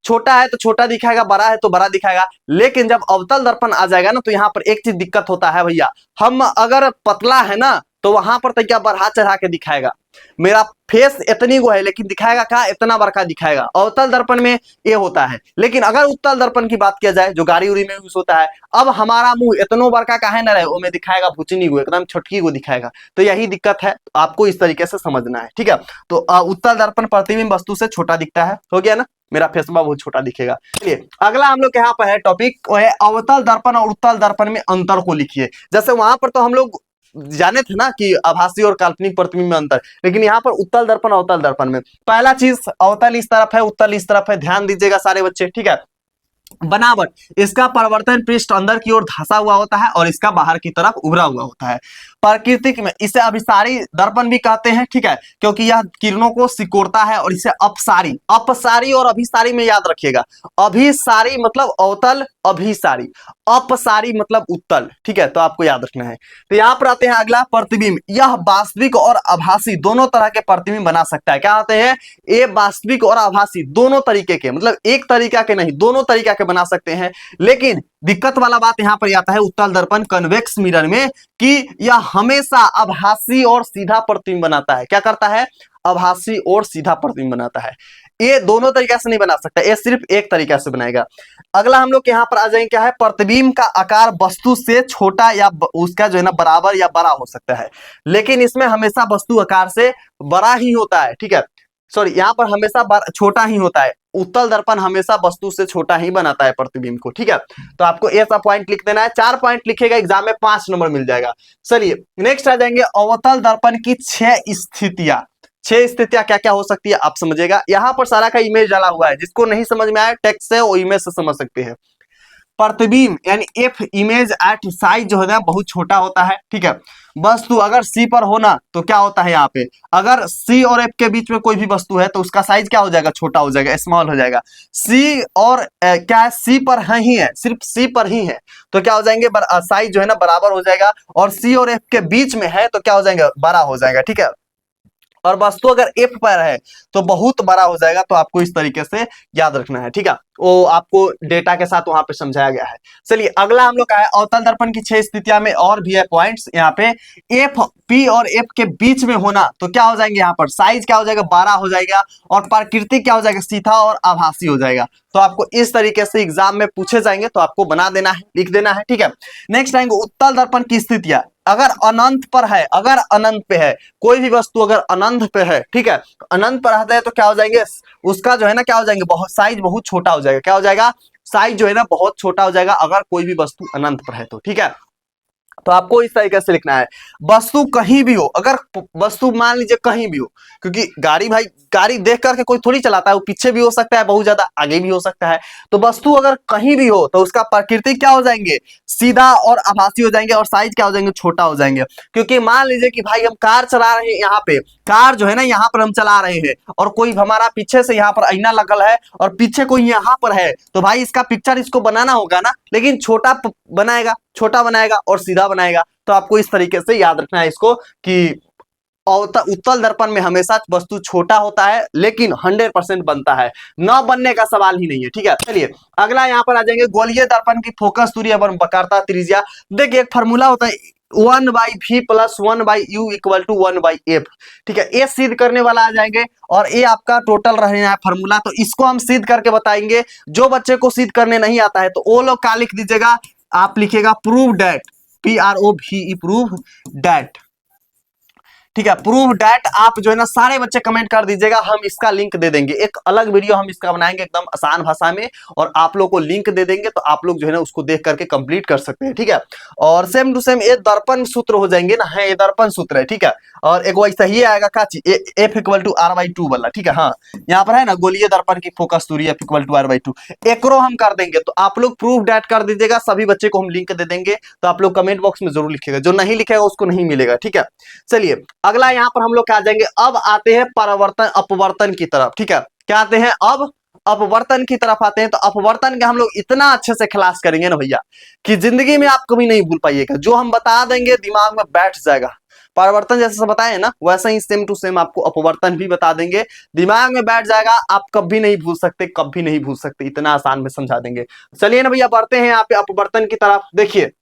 छोटा है तो छोटा दिखाएगा, बड़ा है तो बड़ा दिखाएगा। लेकिन जब अवतल दर्पण आ जाएगा ना, तो यहाँ पर एक चीज दिक्कत होता है भैया, हम अगर पतला है ना तो वहां पर तो क्या बढ़ा चढ़ा के दिखाएगा। मेरा फेस इतनी को है लेकिन दिखाएगा क्या, इतना बड़का दिखाएगा। अवतल दर्पण में ये होता है। लेकिन अगर उत्तल दर्पण की बात किया जाए, जो गाड़ी उड़ी में यूज होता है, अब हमारा मुंह इतनो बड़का काहे ना रहे, वो में दिखाएगा भुचनी को, एकदम छोटकी को दिखाएगा। तो यही दिक्कत है, आपको इस तरीके से समझना है, ठीक है। तो उत्तल दर्पण प्रतिबिंब वस्तु से छोटा दिखता है, हो गया ना, मेरा फेसबा बहुत छोटा दिखेगा। चलिए अगला हम लोग के यहाँ पर है टॉपिक, वो है अवतल दर्पण और उत्तल दर्पण में अंतर को लिखिए। जैसे वहां पर तो हम लोग जाने थे ना कि आभासी और काल्पनिक प्रतिबिंब में अंतर, लेकिन यहाँ पर उत्तल दर्पण अवतल दर्पण में पहला चीज, अवतल इस तरफ है, उत्तल इस तरफ है, ध्यान दीजिएगा सारे बच्चे, ठीक है। बनावट, इसका परिवर्तन पृष्ठ अंदर की ओर धंसा हुआ होता है और इसका बाहर की तरफ उभरा हुआ होता है। प्राकृतिक में इसे अभिसारी दर्पण भी कहते हैं, ठीक है, क्योंकि यह किरणों को सिकोड़ता है। और इसे अपसारी, अपसारी और अभिसारी में याद रखिएगा। अभिसारी मतलब अवतल, अभिसारी, अपसारी मतलब उत्तल, ठीक है, तो आपको याद रखना है। तो यहां पर आते हैं अगला, प्रतिबिंब। यह वास्तविक और आभासी दोनों तरह के प्रतिबिंब बना सकता है। क्या आते हैं ये, वास्तविक और आभासी दोनों तरीके के, मतलब एक तरीका के नहीं, दोनों तरीका के बना सकते हैं। लेकिन दिक्कत वाला बात यहां पर आता है उत्तल दर्पण कन्वेक्स मिरर में, कि यह हमेशा आभासी और सीधा प्रतिबिंब बनाता है। क्या करता है, आभासी और सीधा प्रतिबिंब बनाता है। ये दोनों तरीका से नहीं बना सकता, ये सिर्फ एक तरीका से बनाएगा। अगला हम लोग यहाँ पर आ जाएंगे, क्या है, प्रतिबिंब का आकार वस्तु से छोटा या उसका जो है ना बराबर या बड़ा हो सकता है। लेकिन इसमें हमेशा वस्तु आकार से बड़ा ही होता है, ठीक है, सॉरी, यहाँ पर हमेशा छोटा ही होता है। उत्तल दर्पण हमेशा वस्तु से छोटा ही बनाता है प्रतिबिंब को, ठीक है। तो आपको ऐसा पॉइंट लिख देना है, 4 पॉइंट लिखेगा एग्जाम में 5 नंबर मिल जाएगा। चलिए नेक्स्ट आ जाएंगे, अवतल दर्पण की 6 स्थितियां। 6 स्थितियां क्या क्या हो सकती है आप समझिएगा। यहाँ पर सारा का इमेज डाला हुआ है, जिसको नहीं समझ में आया टेक्स्ट से वो इमेज से समझ सकते हैं। प्रतिबिंब यानी एफ इमेज एट साइज जो है ना बहुत छोटा होता है, ठीक है। वस्तु अगर सी पर होना तो क्या होता है, यहाँ पे अगर सी और एफ के बीच में कोई भी वस्तु है तो उसका साइज क्या हो जाएगा, छोटा हो जाएगा, स्मॉल हो जाएगा। सी और क्या है, सी पर है ही है, सिर्फ सी पर ही है तो क्या हो जाएंगे, साइज जो है ना बराबर हो जाएगा। और सी और एफ के बीच में है तो क्या हो जाएगा, बड़ा हो जाएगा, ठीक है। और वस्तु अगर एफ पर है तो बहुत बड़ा हो जाएगा। तो आपको इस तरीके से याद रखना है, ठीक है, वो आपको डेटा के साथ वहां पे समझाया गया है। चलिए अगला हम लोग का है अवतल दर्पण की 6 स्थितियां में और भी है पॉइंट्स यहाँ पे। एफ पी और एफ के बीच में होना तो क्या हो जाएंगे, यहाँ पर साइज क्या हो जाएगा, बड़ा हो जाएगा। और प्राकृतिक क्या हो जाएगा, सीधा और आभासी हो जाएगा। तो आपको इस तरीके से एग्जाम में पूछे जाएंगे तो आपको बना देना है, लिख देना है, ठीक है। नेक्स्ट आएंगे उत्तल दर्पण की स्थितियां। अगर अनंत पर है, अगर अनंत पे है कोई भी वस्तु, अगर अनंत पे है, ठीक है, अनंत पर रहता है तो क्या हो जाएंगे, उसका जो है ना क्या हो जाएंगे, बहुत साइज बहुत छोटा हो जाएगा। क्या हो जाएगा, साइज जो है ना बहुत छोटा हो जाएगा अगर कोई भी वस्तु अनंत पर है तो, ठीक है। तो आपको इस तरीके से लिखना है। वस्तु कहीं भी हो, अगर वस्तु मान लीजिए कहीं भी हो, क्योंकि गाड़ी भाई गाड़ी देख करके कोई थोड़ी चलाता है, वो पीछे भी हो सकता है, बहुत ज्यादा आगे भी हो सकता है। तो वस्तु अगर कहीं भी हो तो उसका प्राकृतिक क्या हो जाएंगे, सीधा और आभासी हो जाएंगे। और साइज क्या हो जाएंगे, छोटा हो जाएंगे। क्योंकि मान लीजिए कि भाई हम कार चला रहे हैं, यहाँ पे कार जो है ना यहाँ पर हम चला रहे हैं और कोई हमारा पीछे से यहाँ पर आईना लगल है और पीछे कोई यहाँ पर है, तो भाई इसका पिक्चर इसको बनाना होगा ना, लेकिन छोटा बनाएगा, छोटा बनाएगा और सीधा बनाएगा। तो आपको इस तरीके से याद रखना है इसको कि उत्तल दर्पण में हमेशा वस्तु छोटा होता है लेकिन 100% बनता है, न बनने का सवाल ही नहीं है, ठीक है। चलिए अगला यहाँ पर आ जाएंगे, गोलीय दर्पण की फोकस दूरी एवं वक्रता त्रिज्या। देखिए एक फार्मूला होता है 1/v + 1/u = 1/f, ठीक है। ये सिद्ध करने वाला आ जाएंगे और ये आपका टोटल रहना है फार्मूला। तो इसको हम सिद्ध करके बताएंगे। जो बच्चे को सिद्ध करने नहीं आता है तो वो लोग क्या लिख दीजिएगा, आप लिखिएगा prove that, PROVE, prove that, ठीक है। प्रूव डैट आप जो है ना सारे बच्चे कमेंट कर दीजिएगा, हम इसका लिंक दे देंगे, एक अलग वीडियो हम इसका बनाएंगे एकदम आसान भाषा में, और आप लोग को लिंक दे देंगे, तो आप लोग जो है ना उसको देख करके कंप्लीट कर सकते हैं, ठीक है। और सेम टू सेम ये दर्पण सूत्र हो जाएंगे ना, है ये दर्पण सूत्र है, ठीक है। और एक वैसा ही आएगा का F=R/2 वाला, ठीक है। हाँ, यहाँ पर है ना गोलीय दर्पण की फोकस दूरी F=R/2, एकरो हम कर देंगे, तो आप लोग प्रूव डैट कर दीजिएगा, सभी बच्चे को हम लिंक दे देंगे, तो आप लोग कमेंट बॉक्स में जरूर लिखिएगा, जो नहीं लिखेगा उसको नहीं मिलेगा, ठीक है। चलिए अगला यहाँ पर हम लोग क्या आ जाएंगे, अब आते हैं परावर्तन अपवर्तन की तरफ, ठीक है। क्या आते हैं अब, अपवर्तन की तरफ आते हैं। तो अपवर्तन के हम लोग इतना अच्छे से क्लास करेंगे ना भैया कि जिंदगी में आप कभी नहीं भूल पाइएगा, जो हम बता देंगे दिमाग में बैठ जाएगा। परावर्तन जैसे बताए ना, वैसा ही सेम टू सेम आपको अपवर्तन भी बता देंगे, दिमाग में बैठ जाएगा, आप कभी नहीं भूल सकते, कभी नहीं भूल सकते, इतना आसान में समझा देंगे। चलिए ना भैया बढ़ते हैं यहाँ पे अपवर्तन की तरफ। देखिए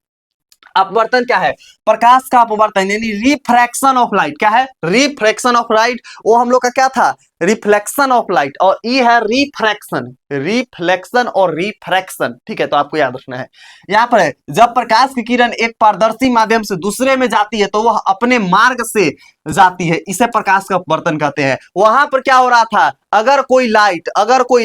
अपवर्तन क्या है, प्रकाश का अपवर्तन यानी रिफ्रैक्शन ऑफ लाइट। क्या है, रिफ्रैक्शन ऑफ लाइट। वो हम लोग का क्या था, रिफ्लेक्शन ऑफ लाइट, और ये है रिफ्रैक्शन, रिफ्लेक्शन और रिफ्रैक्शन, ठीक है। तो आपको याद रखना है, यहाँ पर है जब प्रकाश की किरण एक पारदर्शी माध्यम से दूसरे में जाती है तो वह अपने मार्ग से जाती है, इसे प्रकाश का अपवर्तन कहते हैं। वहां पर क्या हो रहा था, अगर कोई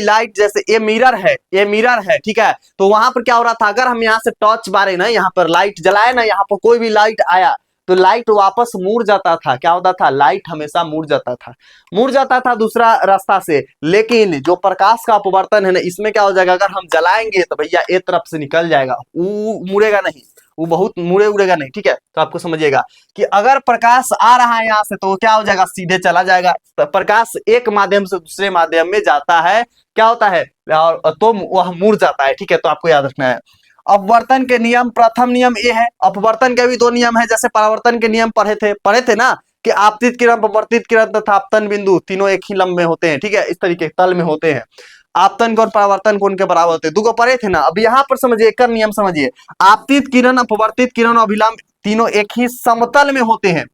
लाइट जैसे ये मिरर है, ये मिरर है, ठीक है। तो वहां पर क्या हो रहा था, अगर हम यहाँ से टॉर्च मारे ना, यहाँ पर लाइट जलाए ना, यहाँ पर कोई भी लाइट आया तो लाइट वापस मुड़ जाता था। क्या होता था, लाइट हमेशा मुड़ जाता था दूसरा रास्ता से। लेकिन जो प्रकाश का अपवर्तन है ना, इसमें क्या हो जाएगा, अगर हम जलाएंगे तो भैया एक तरफ से निकल जाएगा, वो मुड़ेगा नहीं, वो बहुत उड़ेगा नहीं, ठीक है। तो आपको समझिएगा कि अगर प्रकाश आ रहा है यहाँ से तो क्या हो जाएगा, सीधे चला जाएगा। तो प्रकाश एक माध्यम से दूसरे माध्यम में जाता है, क्या होता है, और तो वह मुड़ जाता है, ठीक है। तो आपको याद रखना है अपवर्तन के नियम। प्रथम नियम ये है, अपवर्तन के भी दो नियम है, जैसे परावर्तन के नियम पढ़े थे ना, कि आपतित किरण, अपवर्तित किरण तथा आपतन बिंदु तीनों एक ही लंब में होते हैं, ठीक है, इस तरीके तल में होते हैं। आपतन कोण परावर्तन कोण के बराबर होते हैं, दुगो पढ़े थे ना। अब यहाँ पर समझिए एक नियम समझिए, आपतित किरण, अपवर्तित किरण, अभिलंब तीनों एक ही समतल में होते हैं,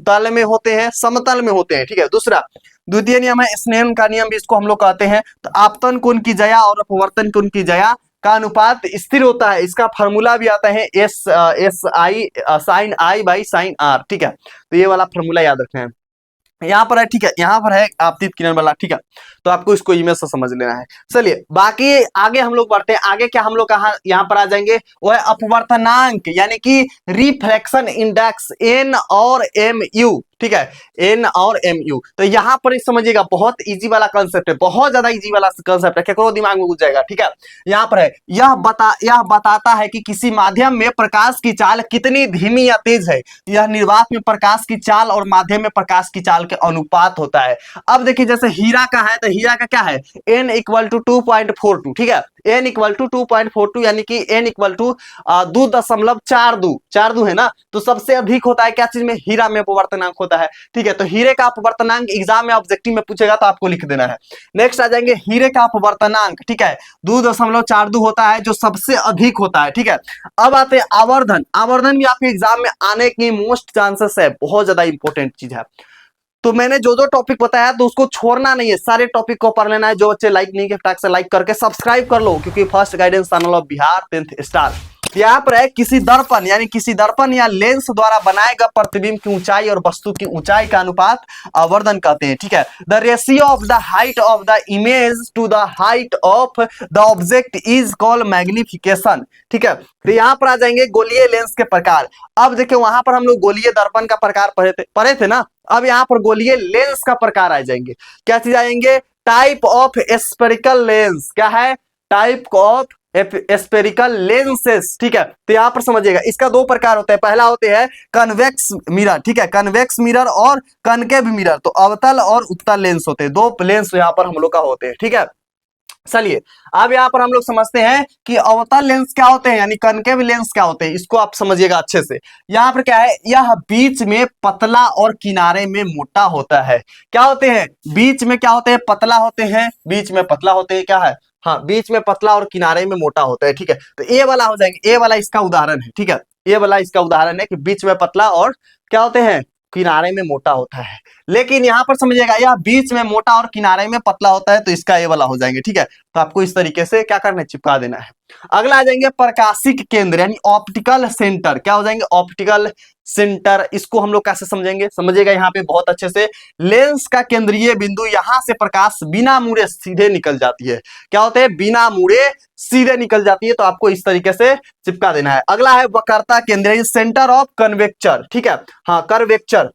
तल में होते हैं, समतल में होते हैं, ठीक है। दूसरा द्वितीय नियम है स्नेहन का नियम भी इसको हम लोग कहते हैं। तो आपतन कोण की जया और अपवर्तन कोण की जया का अनुपात स्थिर होता है, इसका फॉर्मूला भी आता है SI sin I by sin R, ठीक है। तो ये वाला फॉर्मूला याद रखना है, यहाँ पर है, ठीक है। यहाँ पर है आपतित किरण वाला, ठीक है। तो आपको इसको इमेज से समझ लेना है। चलिए बाकी आगे हम लोग बढ़ते हैं, आगे क्या हम लोग कहा यहाँ पर आ जाएंगे, वो है अपवर्तनांक यानी कि रिफ्लेक्शन इंडेक्स N और MU, ठीक है, N और MU। तो यहाँ पर समझिएगा बहुत इजी वाला कंसेप्ट है, बहुत ज्यादा इजी वाला कंसेप्ट है, क्या दिमाग में घुस जाएगा, ठीक है। यहाँ पर है यह बताता है कि किसी माध्यम में प्रकाश की चाल कितनी धीमी या तेज है। यह निर्वात में प्रकाश की चाल और माध्यम में प्रकाश की चाल के अनुपात होता है। अब देखिए जैसे हीरा का है, तो हीरा का क्या है, N = 2.42, ठीक है। N = 2.42 यानी कि N = 2.42 है ना। तो सबसे अधिक होता है क्या चीज में, हीरा में अपवर्तनांक होता है, ठीक है। तो हीरे का अपवर्तनांक एग्जाम में ऑब्जेक्टिव में पूछेगा तो आपको लिख देना है। नेक्स्ट आ जाएंगे हीरे का अपवर्तनांक, ठीक है, 2.42 होता है, जो सबसे अधिक होता है, ठीक है। अब आते हैं आवर्धन। आवर्धन भी आपके एग्जाम में आने की मोस्ट चांसेस है, बहुत ज्यादा इंपॉर्टेंट चीज है। तो मैंने जो टॉपिक बताया तो उसको छोड़ना नहीं है, सारे टॉपिक को पढ़ लेना है। जो बच्चे लाइक नहीं किए फटाक से लाइक करके सब्सक्राइब कर लो, क्योंकि first guidance channel of Bihar 10th star. यहाँ पर है किसी दर्पण या लेंस द्वारा बनाए गए प्रतिबिंब की ऊंचाई और वस्तु की ऊंचाई का अनुपात आवर्धन कहते हैं, ठीक है। The ratio of the height of the image to the height of the object is called magnification, ठीक है। तो यहाँ पर आ जाएंगे गोलीय लेंस के प्रकार। अब देखिए वहां पर हम लोग गोलीय दर्पण का प्रकार पढ़े थे ना, अब यहाँ पर गोलीय लेंस का प्रकार आ जाएंगे। क्या चीज आएंगे, टाइप ऑफ स्फेरिकल लेंस। क्या है, टाइप ऑफ स्फेरिकल लेंसेस, ठीक है। तो यहाँ पर समझिएगा इसका दो प्रकार होते हैं, पहला होते हैं कन्वेक्स मिरर, ठीक है, कन्वेक्स मिरर और कनकेव मिरर। तो अवतल और उत्तल लेंस होते हैं, दो लेंस यहाँ पर हम लोग का होते हैं, ठीक है। चलिए अब यहाँ पर हम लोग समझते हैं कि अवतल लेंस क्या होते हैं, यानी कनकेव लेंस क्या होते हैं, इसको आप समझिएगा अच्छे से। यहाँ पर क्या है, यह बीच में पतला और किनारे में मोटा होता है। क्या होते हैं, बीच में क्या होते हैं, पतला होते हैं, बीच में पतला होते हैं, क्या है, हाँ, बीच में पतला और किनारे में मोटा होता है, ठीक है। तो ये वाला हो जाएंगे, ये वाला इसका उदाहरण है, ठीक है। ये वाला इसका उदाहरण है कि बीच में पतला और क्या होते हैं, किनारे में मोटा होता है। लेकिन यहाँ पर समझिएगा यह बीच में मोटा और किनारे में पतला होता है, तो इसका ये वाला हो जाएंगे, ठीक है। तो आपको इस तरीके से क्या करना है, चिपका देना है। अगला आ जाएंगे प्रकाशिक केंद्र यानी ऑप्टिकल सेंटर। क्या हो जाएंगे, ऑप्टिकल सेंटर। इसको हम लोग कैसे समझेंगे, समझिएगा यहाँ पे बहुत अच्छे से। लेंस का केंद्रीय बिंदु, यहां से प्रकाश बिना मुड़े सीधे निकल जाती है। क्या होते हैं, बिना मुड़े सीधे निकल जाती है, तो आपको इस तरीके से चिपका देना है। अगला है वक्रता केंद्र, सेंटर ऑफ कन्वेक्चर। ठीक है, हाँ कर्वेक्चर।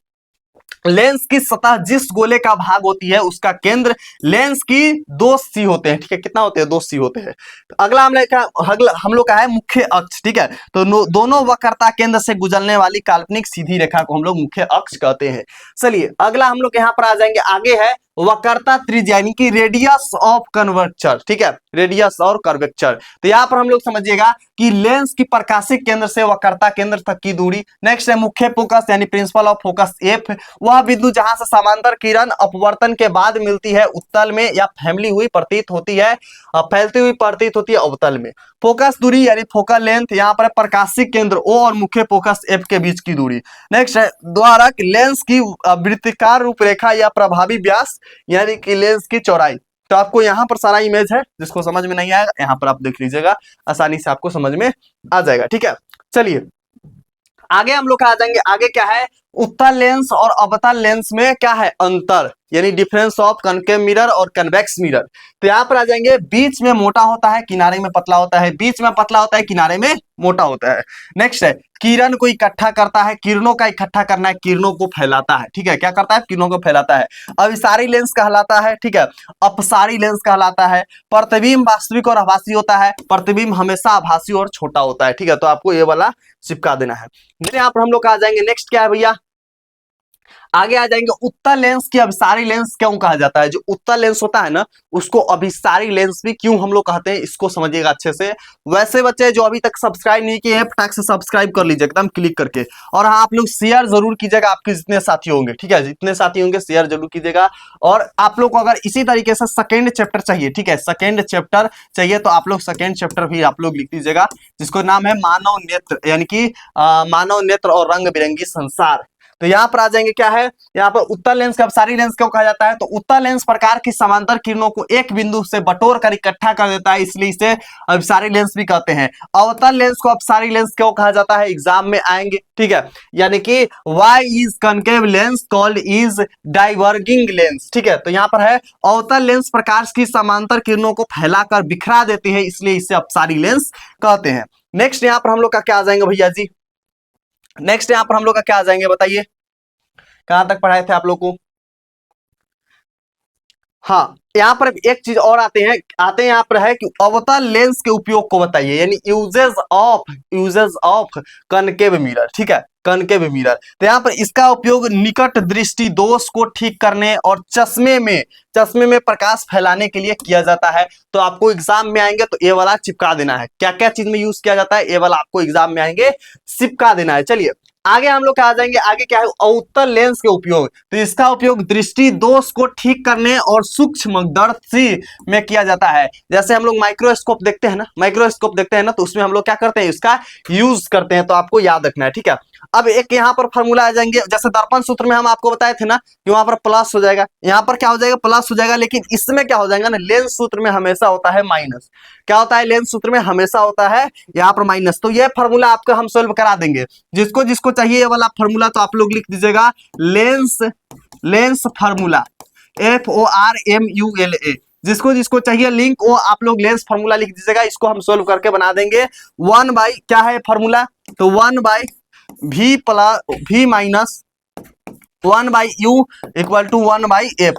लेंस की सतह जिस गोले का भाग होती है उसका केंद्र, लेंस की दो सी होते हैं। ठीक है, कितना होते हैं, दो सी होते हैं। तो अगला हम लोग का है मुख्य अक्ष। ठीक है, तो दोनों वक्रता केंद्र से गुजरने वाली काल्पनिक सीधी रेखा को हम लोग मुख्य अक्ष कहते हैं। चलिए अगला हम लोग यहाँ पर आ जाएंगे, आगे है वक्रता त्रिज्या यानी कि रेडियस ऑफ कर्वेचर। ठीक है, रेडियस और कर्वेचर। तो यहाँ पर हम लोग समझिएगा कि लेंस की प्रकाशिक केंद्र से वक्रता केंद्र तक की दूरी। नेक्स्ट है मुख्य फोकस यानी प्रिंसिपल ऑफ फोकस एफ, वह बिंदु जहां से समांतर किरण अपवर्तन के बाद मिलती है उत्तल में या फैली हुई प्रतीत होती है, फैलती हुई प्रतीत होती है अवतल में। फोकस दूरी यानी फोकल लेंथ, यहाँ पर प्रकाशिक केंद्र ओ और मुख्य फोकस एफ के बीच की दूरी। नेक्स्ट है द्वारा लेंस की वृत्ताकार रूपरेखा या प्रभावी व्यास यानी कि लेंस की चौड़ाई। तो आपको यहाँ पर सारा इमेज है, जिसको समझ में नहीं आएगा यहाँ पर आप देख लीजिएगा, आसानी से आपको समझ में आ जाएगा। ठीक है, चलिए आगे हम लोग आ जाएंगे। आगे क्या है, उत्तल लेंस और अवतल लेंस में क्या है अंतर, यानी डिफरेंस ऑफ कनकेव मिरर और कन्वेक्स मिरर। तो यहाँ पर आ जाएंगे, बीच में मोटा होता है, किनारे में पतला होता है, बीच में पतला होता है, किनारे में मोटा होता है। नेक्स्ट है किरण को इकट्ठा करता है, किरणों का इकट्ठा करना है, किरणों को फैलाता है। ठीक है, क्या करता है, किरणों को फैलाता है। अभिसारी लेंस कहलाता है। ठीक है, अपसारी लेंस कहलाता है। प्रतिबिंब वास्तविक और आभासी होता है, प्रतिबिंब हमेशा आभासी और छोटा होता है। ठीक है, तो आपको ये वाला चिपका देना है। यहाँ पर हम लोग आ जाएंगे, नेक्स्ट क्या है भैया, आगे आ जाएंगे उत्तल लेंस की अभिसारी लेंस क्यों कहा जाता है। जो उत्तल लेंस होता है ना उसको अभिसारी लेंस भी क्यों हम लोग कहते हैं, इसको समझिएगा अच्छे से। वैसे बच्चे जो अभी तक सब्सक्राइब नहीं किए हैं फटाक से सब्सक्राइब कर लीजिए एकदम क्लिक करके, और हाँ आप लोग शेयर जरूर कीजिएगा, आपके जितने साथी होंगे। ठीक है, जितने साथी होंगे शेयर जरूर कीजिएगा। और आप लोग को अगर इसी तरीके से सेकेंड चैप्टर चाहिए, ठीक है सेकेंड चैप्टर चाहिए, तो आप लोग सेकेंड चैप्टर भी आप लोग लिख दीजिएगा, जिसको नाम है मानव नेत्र यानी कि मानव नेत्र और रंग बिरंगी संसार। तो यहाँ पर आ जाएंगे, क्या है यहाँ पर उत्तल लेंस का अपसारी लेंस क्यों कहा जाता है। तो उत्तल लेंस प्रकार की समांतर किरणों को एक बिंदु से बटोर कर इकट्ठा कर देता है, इसलिए इसे अपसारी लेंस भी कहते हैं। अवतल लेंस को अपसारी लेंस क्यों कहा जाता है, एग्जाम में आएंगे। ठीक है, यानी कि why is concave lens called is diverging lens. ठीक है, तो यहाँ पर है अवतल लेंस प्रकाश की समांतर किरणों को फैलाकर बिखरा देती है, इसलिए इसे अपसारी लेंस कहते हैं। नेक्स्ट यहाँ पर हम लोग का क्या आ जाएंगे भैया जी, नेक्स्ट यहाँ पर हम लोग का क्या आ जाएंगे, बताइए कहां तक पढ़ाए थे आप लोग को। हाँ, यहाँ पर एक चीज और आते हैं यहाँ पर है कि अवतल लेंस के उपयोग को बताइए, यानी यूजेस ऑफ कनकेव मिरर। ठीक है, कनकेव मिरर। तो यहाँ पर इसका उपयोग निकट दृष्टि दोष को ठीक करने और चश्मे में प्रकाश फैलाने के लिए किया जाता है। तो आपको एग्जाम में आएंगे तो ये वाला चिपका देना है, क्या क्या चीज में यूज किया जाता है, ये वाला आपको एग्जाम में आएंगे चिपका देना है। चलिए आगे हम लोग आ जाएंगे, आगे क्या है अवतल लेंस के उपयोग। तो इसका उपयोग दृष्टि दोष को ठीक करने और सूक्ष्मदर्शी में किया जाता है। जैसे हम लोग माइक्रोस्कोप देखते हैं ना, तो उसमें हम लोग क्या करते हैं, इसका यूज करते हैं, तो आपको याद रखना है। ठीक है, अब एक यहाँ पर फॉर्मूला आ जाएंगे, जैसे दर्पण सूत्र में हम आपको बताए थे ना कि वहां पर प्लस हो जाएगा, यहाँ पर क्या हो जाएगा, प्लस हो जाएगा, लेकिन इसमें क्या हो जाएगा ना, लेंस सूत्र में हमेशा होता है माइनस। क्या होता है, लेंस सूत्र में हमेशा होता है यहाँ पर माइनस। तो ये फॉर्मूला आपको हम सोल्व करा देंगे, जिसको जिसको चाहिए ये वाला फॉर्मूला तो आप लोग लिख दीजिएगा, लेंस फार्मूला FORMULA। जिसको जिसको चाहिए लिंक वो आप लोग लेंस फार्मूला लिख दीजिएगा, इसको हम सोल्व करके बना देंगे। 1 बाई क्या है फार्मूला, तो 1 by V plus V minus 1 by U equal to 1 by F।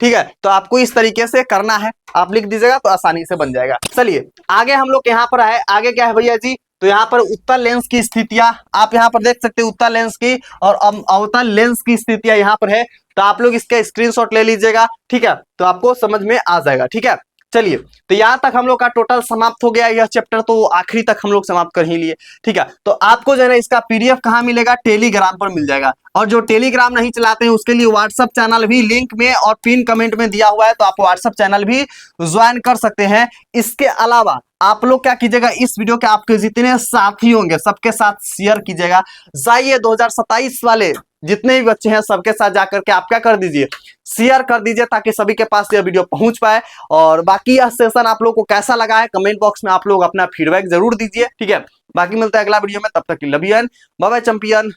ठीक है, तो आपको इस तरीके से करना है, आप लिख दीजिएगा तो आसानी से बन जाएगा। चलिए आगे हम लोग यहाँ पर है, आगे क्या है भैया जी, तो यहाँ पर उत्तल लेंस की स्थितियां आप यहाँ पर देख सकते हैं, उत्तल लेंस की और अवतल लेंस की स्थितियां यहाँ पर है, तो आप लोग इसका स्क्रीनशॉट ले लीजिएगा। ठीक है, तो आपको समझ में आ जाएगा। ठीक है, चलिए तो यहाँ तक हम लोग का टोटल समाप्त हो गया यह चैप्टर, तो आखिरी तक हम लोग समाप्त कर ही लिए। ठीक है, तो आपको जो है ना इसका PDF कहाँ मिलेगा, टेलीग्राम पर मिल जाएगा। और जो टेलीग्राम नहीं चलाते हैं उसके लिए व्हाट्सएप चैनल भी लिंक में और पिन कमेंट में दिया हुआ है, तो आप व्हाट्सएप चैनल भी ज्वाइन कर सकते हैं। इसके अलावा आप लोग क्या कीजिएगा, इस वीडियो के आपके जितने साथी होंगे सबके साथ शेयर कीजिएगा। जाइए 2027 वाले जितने भी बच्चे हैं सबके साथ जाकर के आप क्या कर दीजिए, शेयर कर दीजिए, ताकि सभी के पास यह वीडियो पहुंच पाए। और बाकी यह सेशन आप लोग को कैसा लगा है कमेंट बॉक्स में आप लोग अपना फीडबैक जरूर दीजिए, ठीक है। बाकी मिलता है अगला वीडियो में, तब तक love you and bye bye champion.